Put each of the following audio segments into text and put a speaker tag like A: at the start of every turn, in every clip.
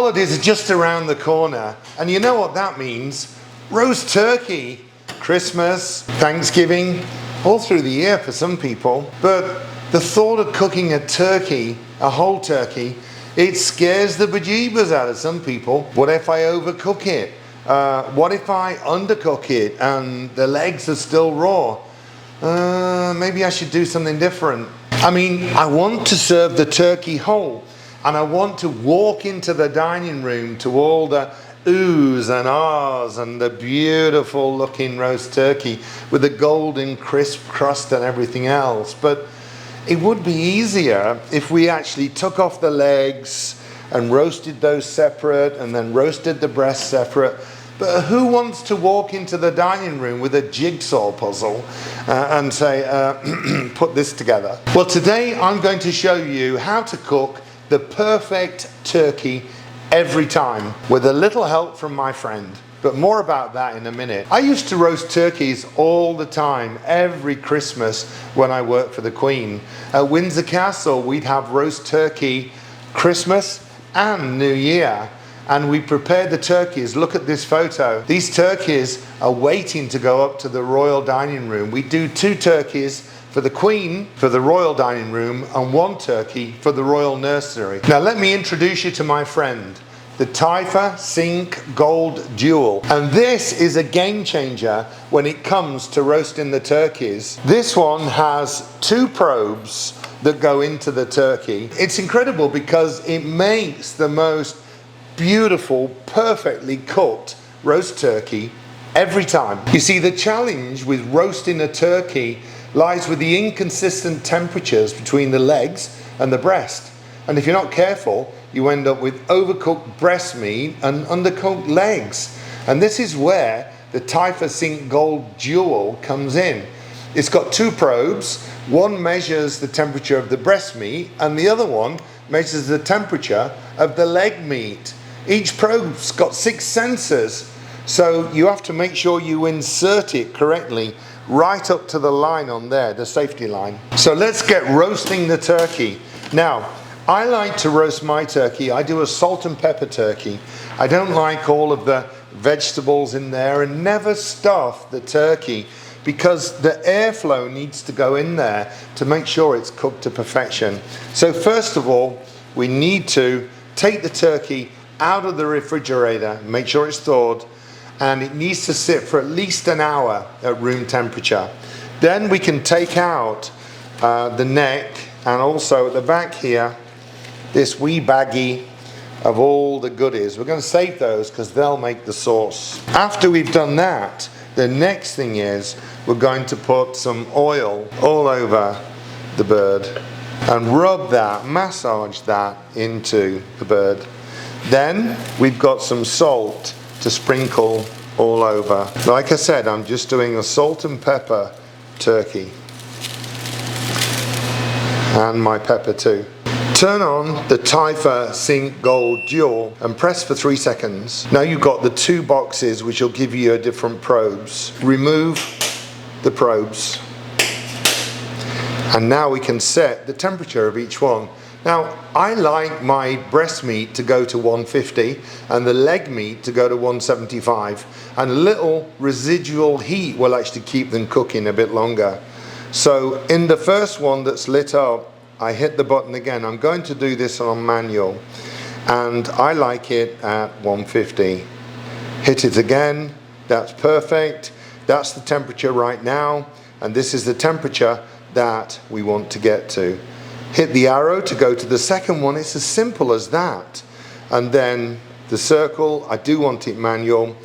A: holidays are just around the corner, and you know what that means. Roast turkey. Christmas, Thanksgiving, all through the year for some people. But the thought of cooking a turkey, a whole turkey, it scares the bejeebers out of some people. What if I overcook it? What if I undercook it and the legs are still raw? Maybe I should do something different. I mean, I want to serve the turkey whole, and I want to walk into the dining room to all the oohs and ahs and the beautiful looking roast turkey with the golden crisp crust and everything else. But it would be easier if we actually took off the legs and roasted those separate and then roasted the breast separate. But who wants to walk into the dining room with a jigsaw puzzle and say, put this together? Well, today I'm going to show you how to cook the perfect turkey every time, with a little help from my friend. But more about that in a minute. I used to roast turkeys all the time, every Christmas when I worked for the Queen. At Windsor Castle, we'd have roast turkey Christmas and New Year. And we prepared the turkeys. Look at this photo. These turkeys are waiting to go up to the royal dining room. We do 2 turkeys for the Queen, for the royal dining room, and 1 turkey for the royal nursery. Now let me introduce you to my friend, the Typhur Sync Gold Dual. And this is a game changer when it comes to roasting the turkeys. This one has 2 probes that go into the turkey. It's incredible because it makes the most beautiful, perfectly cooked roast turkey every time. You see, the challenge with roasting a turkey lies with the inconsistent temperatures between the legs and the breast. And if you're not careful, you end up with overcooked breast meat and undercooked legs. And this is where the Typhur Sync Gold Dual comes in. It's got 2 probes. One measures the temperature of the breast meat and the other one measures the temperature of the leg meat. Each probe's got 6 sensors, so you have to make sure you insert it correctly right up to the line on there, the safety line. So let's get roasting the turkey. Now, I like to roast my turkey. I do a salt and pepper turkey. I don't like all of the vegetables in there, and never stuff the turkey because the airflow needs to go in there to make sure it's cooked to perfection. So first of all, we need to take the turkey out of the refrigerator, make sure it's thawed, and it needs to sit for at least an hour at room temperature. Then we can take out the neck, and also at the back here, this wee baggie of all the goodies. We're going to save those because they'll make the sauce. After we've done that, the next thing is we're going to put some oil all over the bird and rub that, massage that into the bird. Then we've got some salt to sprinkle all over. Like I said, I'm just doing a salt and pepper turkey. And my pepper too. Turn on the Typhur Sync Gold Dual and press for 3 seconds. Now you've got the 2 boxes which will give you a different probes. Remove the probes. And now we can set the temperature of each one. Now, I like my breast meat to go to 150 and the leg meat to go to 175, and a little residual heat will actually keep them cooking a bit longer. So in the first one that's lit up, I hit the button again. I'm going to do this on manual, and I like it at 150. Hit it again. That's perfect. That's the temperature right now, and this is the temperature that we want to get to. Hit the arrow to go to the second one. It's as simple as that. And then the circle, I do want it manual.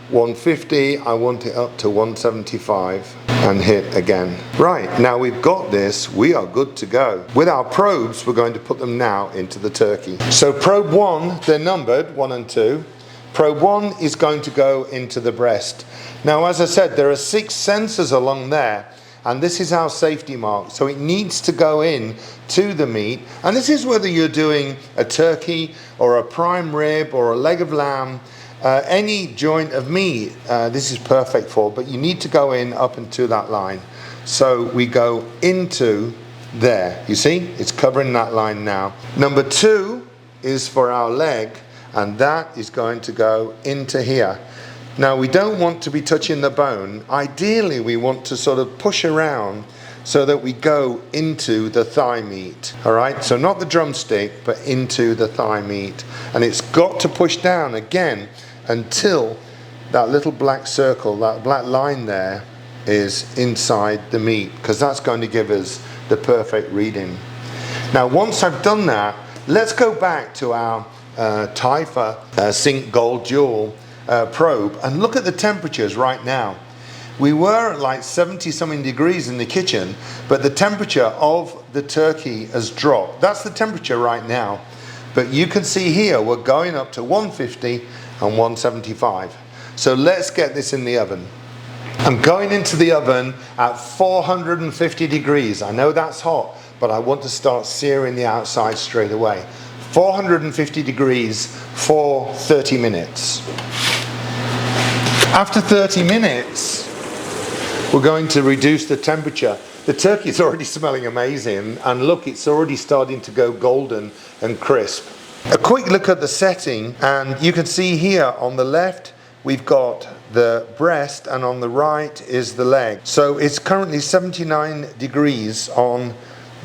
A: 150, I want it up to 175, and hit again. Right, now we've got this, we are good to go. With our probes, we're going to put them now into the turkey. So probe 1, they're numbered, 1 and 2. Probe 1 is going to go into the breast. Now, as I said, there are 6 sensors along there, and this is our safety mark, so it needs to go in to the meat. And this is whether you're doing a turkey or a prime rib or a leg of lamb, any joint of meat, this is perfect for, but you need to go in up into that line. So we go into there, you see, it's covering that line now. Number 2 is for our leg, and that is going to go into here. Now we don't want to be touching the bone. Ideally we want to sort of push around so that we go into the thigh meat. All right, so not the drumstick, but into the thigh meat. And it's got to push down again until that little black circle, that black line there, is inside the meat, because that's going to give us the perfect reading. Now once I've done that, let's go back to our Typhur Sync Gold Dual probe and look at the temperatures right now. We were at like 70 something degrees in the kitchen, but the temperature of the turkey has dropped. That's the temperature right now. But you can see here we're going up to 150 and 175. So let's get this in the oven. I'm going into the oven at 450 degrees. I know that's hot, but I want to start searing the outside straight away. 450 degrees for 30 minutes. After 30 minutes, we're going to reduce the temperature. The turkey is already smelling amazing, and look, it's already starting to go golden and crisp. A quick look at the setting, and you can see here on the left, we've got the breast, and on the right is the leg. So it's currently 79 degrees on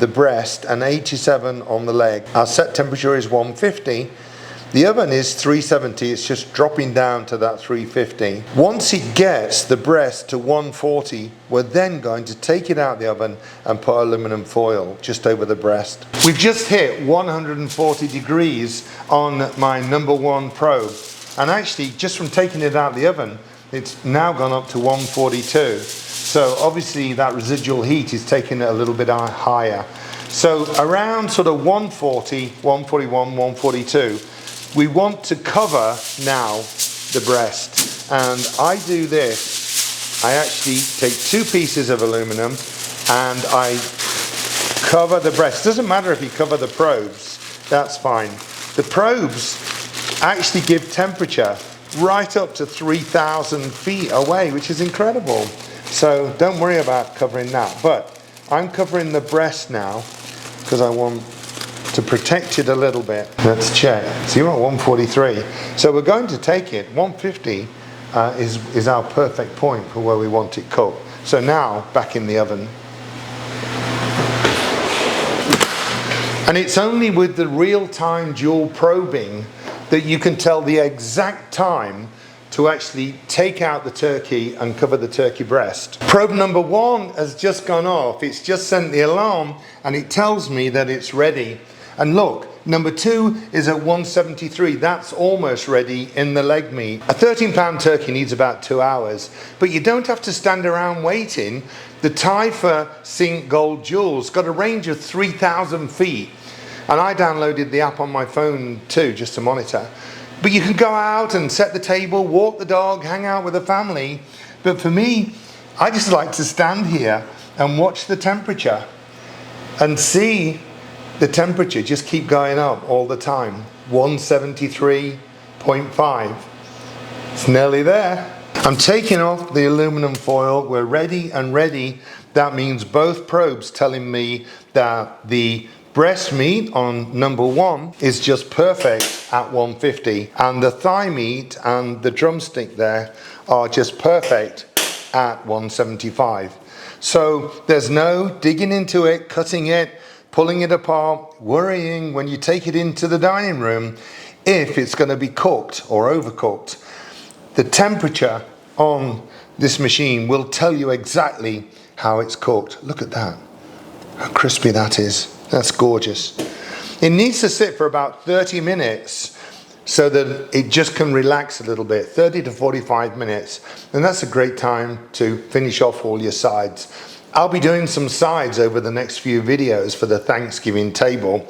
A: the breast and 87 on the leg. Our set temperature is 150. The oven is 370, it's just dropping down to that 350. Once it gets the breast to 140, we're then going to take it out of the oven and put aluminum foil just over the breast. We've just hit 140 degrees on my #1 probe. And actually, just from taking it out of the oven, it's now gone up to 142. So obviously that residual heat is taking it a little bit higher. So around sort of 140, 141, 142, we want to cover now the breast. And I do this. I actually take 2 pieces of aluminum and I cover the breast. Doesn't matter if you cover the probes, that's fine. The probes actually give temperature right up to 3,000 feet away, which is incredible. So don't worry about covering that. But I'm covering the breast now because I want to protect it a little bit. Let's check. So you're at 143. So we're going to take it. 150 is our perfect point for where we want it cooked. So now back in the oven. And it's only with the real-time dual probing that you can tell the exact time to actually take out the turkey and cover the turkey breast. Probe #1 has just gone off. It's just sent the alarm and it tells me that it's ready. And look, #2 is at 173. That's almost ready in the leg meat. A 13-pound turkey needs about 2 hours, but you don't have to stand around waiting. The Typhur Sync Gold Dual's got a range of 3,000 feet. And I downloaded the app on my phone too, just to monitor. But you can go out and set the table, walk the dog, hang out with the family. But for me, I just like to stand here and watch the temperature and see the temperature just keep going up all the time. 173.5. It's nearly there. I'm taking off the aluminum foil. We're ready and ready. That means both probes telling me that the breast meat on #1 is just perfect at 150, and the thigh meat and the drumstick there are just perfect at 175. So there's no digging into it, cutting it, pulling it apart, worrying when you take it into the dining room if it's going to be cooked or overcooked. The temperature on this machine will tell you exactly how it's cooked. Look at that, how crispy that is. That's gorgeous. It needs to sit for about 30 minutes so that it just can relax a little bit, 30 to 45 minutes. And that's a great time to finish off all your sides. I'll be doing some sides over the next few videos for the Thanksgiving table.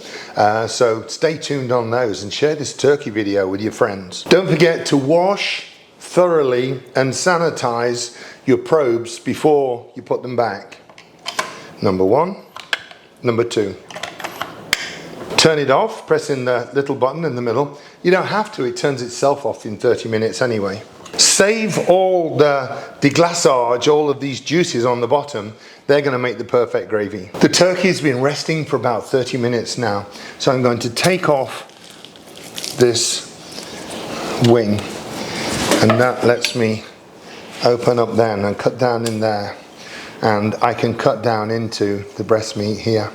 A: So stay tuned on those and share this turkey video with your friends. Don't forget to wash thoroughly and sanitize your probes before you put them back. #1, #2. Turn it off, pressing the little button in the middle. You don't have to, it turns itself off in 30 minutes anyway. Save all the deglaçage, all of these juices on the bottom. They're going to make the perfect gravy. The turkey's been resting for about 30 minutes now. So I'm going to take off this wing, and that lets me open up then and cut down in there, and I can cut down into the breast meat here.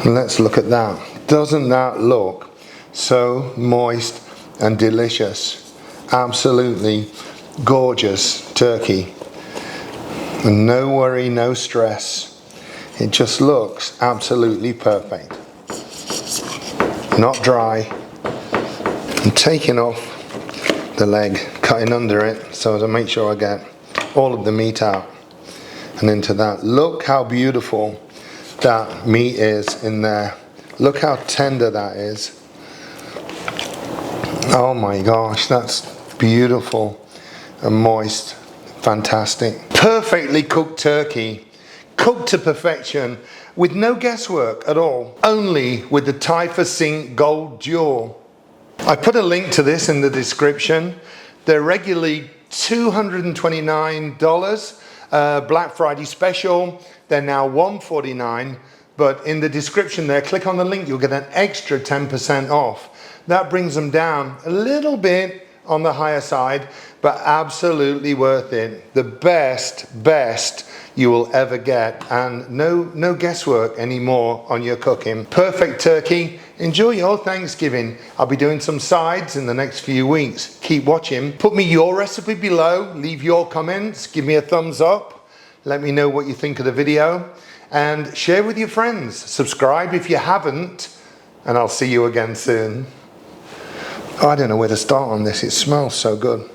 A: And let's look at that. Doesn't that look so moist and delicious? Absolutely gorgeous turkey. And no worry, no stress. It just looks absolutely perfect. Not dry. I'm taking off the leg, cutting under it so as to make sure I get all of the meat out and into that. Look how beautiful that meat is in there. Look how tender that is. Oh my gosh, that's beautiful and moist. Fantastic. Perfectly cooked turkey, cooked to perfection with no guesswork at all, only with the Typhur Sync Gold Dual. I put a link to this in the description. They're regularly $229, Black Friday special. They're now $149, but in the description there, click on the link, you'll get an extra 10% off. That brings them down a little bit on the higher side, but absolutely worth it. The best you will ever get, and no guesswork anymore on your cooking. Perfect turkey. Enjoy your Thanksgiving. I'll be doing some sides in the next few weeks. Keep watching. Put me your recipe below. Leave your comments. Give me a thumbs up. Let me know what you think of the video, and share with your friends. Subscribe if you haven't, and I'll see you again soon. Oh, I don't know where to start on this. It smells so good.